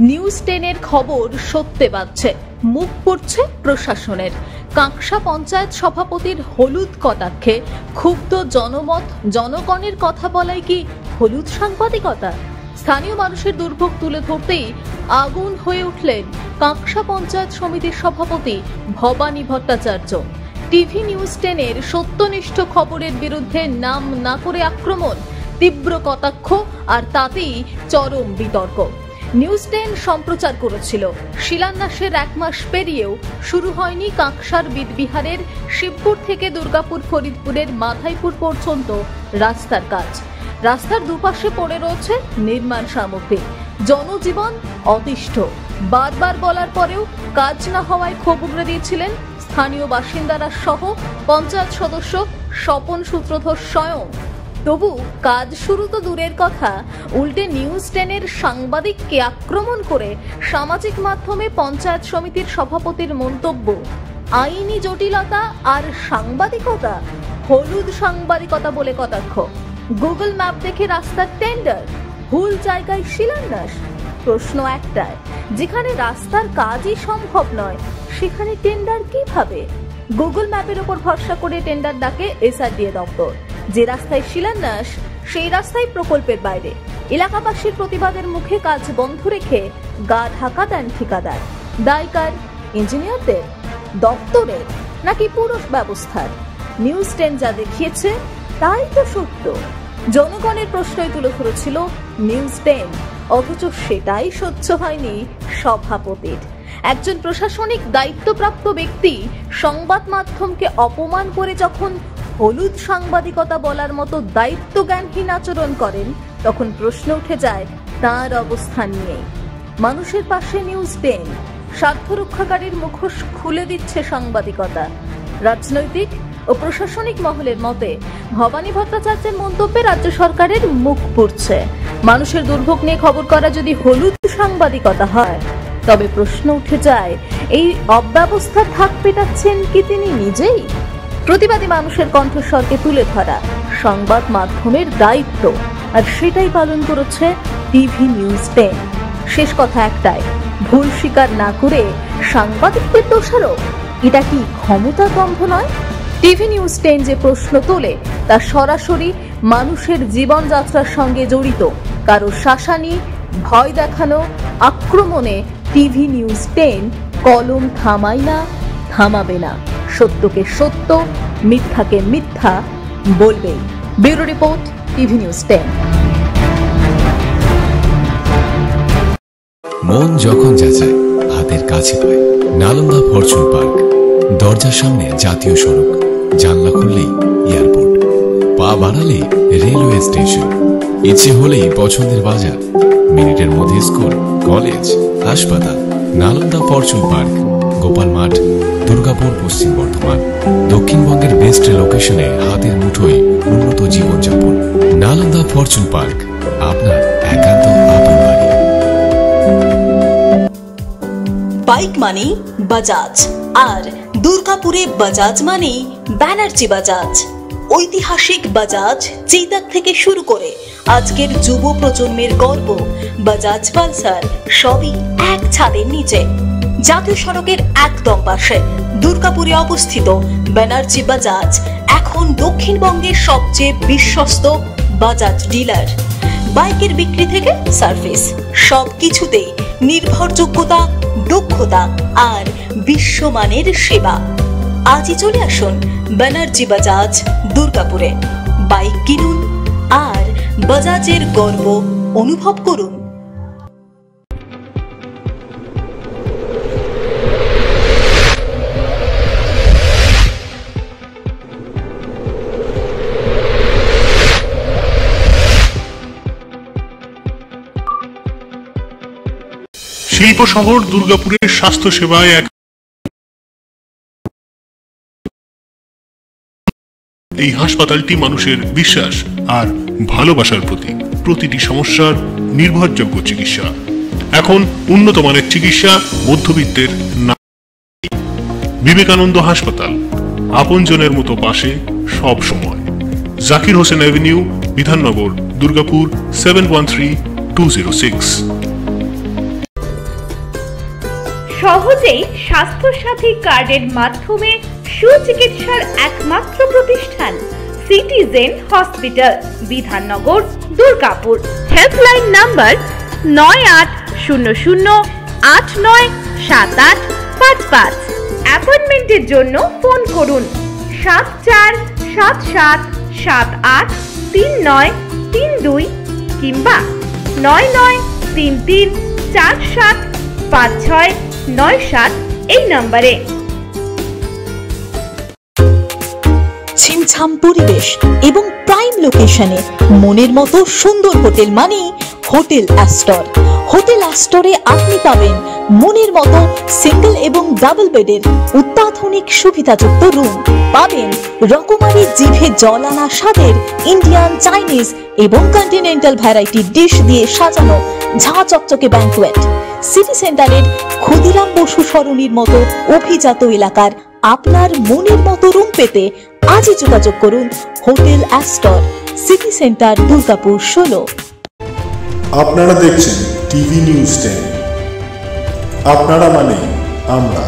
News 10-এর খবর সত্যে বাজছে, মুখ পড়ছে প্রশাসনের। কাঁকসা পঞ্চায়েত সভাপতির হলুদ কটাক্ষে ক্ষুব্ধ জনমত। জনগণের কথা বলাই কি হলুদ সাংবাদিকতা? স্থানীয় মানুষের দুর্ভোগ তুলে ধরতেই আগুন হয়ে উঠলেন কাঁকসা পঞ্চায়েত সমিতির সভাপতি ভবানী ভট্টাচার্য। টিভি নিউজ 10-এর সত্যনিষ্ঠ খবরের বিরুদ্ধে নাম না করে আক্রমণ, তীব্র কটাক্ষ, আর তাতেই চরম বিতর্ক। নিউজ 10 সম্প্রচার করেছিল শিলান্যাসের 1 মাস পেরিয়েও শুরু হয়নি কাঁকসার বিদবিহারের শিবপুর থেকে দুর্গাপুর ফরিদপুরের মাথাইপুর পর্যন্ত রাস্তার কাজ। রাস্তার দুপাশে পড়ে রয়েছে নির্মাণ সামগ্রী। জনজীবন অতিষ্ঠ। বারবার বলার পরেও কাজ না হওয়ায় ক্ষোভ উগরে দিয়েছিলেন স্থানীয় বাসিন্দারা সহ পঞ্চায়েত সদস্য স্বপন সূত্রধর স্বয়ং। তবু কাজ শুরু তো দূরের কথা, উল্টে নিউজ 10-এর সাংবাদিককে আক্রমণ করে সামাজিক মাধ্যমে পঞ্চায়েত সমিতির সভাপতির মন্তব্য, আইনি জটিলতা আর সাংবাদিকতা, হলুদ সাংবাদিকতা বলে কটাক্ষ। গুগল ম্যাপ দেখে রাস্তার টেন্ডার, ভুল জায়গায় শিলান্যাস। প্রশ্ন একটাই, যেখানে রাস্তার কাজই সম্ভব নয় সেখানে টেন্ডার কিভাবে? গুগল ম্যাপের উপর ভরসা করে টেন্ডার ডাকে এসআরডিএ দপ্তর। যে রাস্তায় শিলান্যাস সেই রাস্তায় প্রকল্পের বাইরে। এলাকাবাসীর প্রতিবাদের মুখে কাজ বন্ধ রেখে গা ঢাকা দেন ঠিকাদার। দায় কার? ইঞ্জিনিয়ারদের, দপ্তরের, নাকি পুরো ব্যবস্থার? নিউজ 10 যা দেখিয়েছে তাই তো সত্য। জনগণের প্রশ্নই তুলে ধরেছিল নিউজ 10, অথচ সেটাই সহ্য হয়নি সভাপতির। একজন প্রশাসনিক দায়িত্বপ্রাপ্ত ব্যক্তি সংবাদ মাধ্যমকে অপমান করে যখন হলুদ সাংবাদিকতা বলার মতো দায়িত্বজ্ঞানহীন আচরণ করেন, তখন প্রশ্ন উঠে যায় তার অবস্থান নিয়ে। মানুষের পাশে নিউজ 10, স্বার্থ রক্ষাকারীর মুখোশ খুলে দিচ্ছে সাংবাদিকতা। রাজনৈতিক ও প্রশাসনিক মহলের মতে ভবানী ভট্টাচার্যের মন্তব্যে রাজ্য সরকারের মুখ পুড়ছে। মানুষের দুর্ভোগ নিয়ে খবর করা যদি হলুদ সাংবাদিকতা হয়, তবে প্রশ্ন উঠে যায় এই অব্যবস্থা থাক পেটাচ্ছেন কি তিনি নিজেই? প্রতিবাদী মানুষের কণ্ঠস্বরকে তুলে ধরা সংবাদ মাধ্যমের দায়িত্ব, আর সেটাই পালন করেছে টিভি নিউজ 10। শেষ কথা একটাই, ভুল স্বীকার না করে সাংবাদিকদের দোষারোপ, এটা কি ক্ষমতা দম্ভ নয়? টিভি নিউজ 10 যে প্রশ্ন তোলে তা সরাসরি মানুষের জীবনযাত্রার সঙ্গে জড়িত। কারো শাসানি, ভয় দেখানো, আক্রমণে টিভি নিউজ 10 কলম থামায় না, থামাবে না। সত্যকে সত্য, মিথ্যাকে মিথ্যা বলবেই। Bureau report, TV news 10। মন যখন যাচায় হাতের কাছে পায়। নালন্দা ফরচুন পার্ক, দরজার সামনে জাতীয় সড়ক, জানলা খুললেই এয়ারপোর্ট, পা বাড়ালেই রেলওয়ে স্টেশন, ইচ্ছে হলেই পছন্দের বাজার, মিনিটের মধ্যে স্কুল, কলেজ, হাসপাতাল। নালন্দা ফরচুন পার্ক, গোপাল মাঠ, দুর্গাপুর, পশ্চিম বর্ধমান। দক্ষিণবঙ্গের বেস্ট লোকেশনে হাতের মুঠোয় উন্নত জীবনযাপন। নালন্দা ফরচুন পার্ক, আপনার একান্ত আপন বাড়ি। বাইক মানেই বাজাজ, আর দুর্গাপুরে বাজাজ মানেই ব্যানার্জি বাজাজ। ঐতিহাসিক বাজাজ চেতক থেকে শুরু করে আজকের যুব প্রজন্মের গর্ব বাজাজ পালসার, সবই এক ছাদের নিচে। জাতীয় সড়কের একদম পাশে দুর্গাপুরে অবস্থিত ব্যানার্জি বাজাজ এখন দক্ষিণবঙ্গের সবচেয়ে বিশ্বস্ত বাজাজ ডিলার। বাইকের বিক্রি থেকে সার্ভিস, সবকিছুতেই নির্ভরযোগ্যতা, দক্ষতা আর বিশ্বমানের সেবা। আজই চলে আসুন ব্যানার্জি বাজাজ দুর্গাপুরে। বাইক কিনুন আর বাজাজের গর্ব অনুভব করুন। শিল্প শহর দুর্গাপুরের স্বাস্থ্য সেবায় এই হাসপাতালটি মানুষের বিশ্বাস আর ভালোবাসার প্রতীক। প্রতিটি সমস্যার নির্ভরযোগ্য চিকিৎসা। এখন উন্নত মানের চিকিৎসা মধ্যবিত্তের না। বিবেকানন্দ হাসপাতাল, আপনজনের মতো পাশে সব সময়। জাকির হোসেন অ্যাভিনিউ, বিধাননগর, দুর্গাপুর 713206। সহজেই স্বাস্থ্যসাথী কার্ডের মাধ্যমে সুচিকিৎসার একমাত্র প্রতিষ্ঠান citizen hospital, Bidhannagar, Durgapur. Helpline number 9800897855। অ্যাপয়েন্টমেন্টের জন্য ফোন করুন 7477783932 কিংবা 9933475697 এই নম্বরে। ছিমছাম পরিবেশ এবং প্রাইম লোকেশনে মনের মতো সুন্দর হোটেল মানে হোটেল অ্যাস্টর। হোটেল অ্যাস্টরে আপনি পাবেন মনের মতো সিঙ্গেল এবং ডাবল বেডের অত্যাধুনিক সুবিধাযুক্ত রুম, পাবেন রকমারি জিভে জল আনা স্বাদের ইন্ডিয়ান, চাইনিজ এবং কন্টিনেন্টাল ভ্যারাইটি ডিশ দিয়ে সাজানো ঝাঁ চকচকে ব্যাংকুয়েট। সিটি সেন্টারের ক্ষুদিরাম বসু সরণির মতো অভিজাত এলাকার আপনার মনের মতো রুম পেতে আজই যোগাযোগ করুন hotel Astor, city centre, Durgapur 16। আপনারা দেখছেন টিভি নিউজ 10। আপনারা মানে আমরা।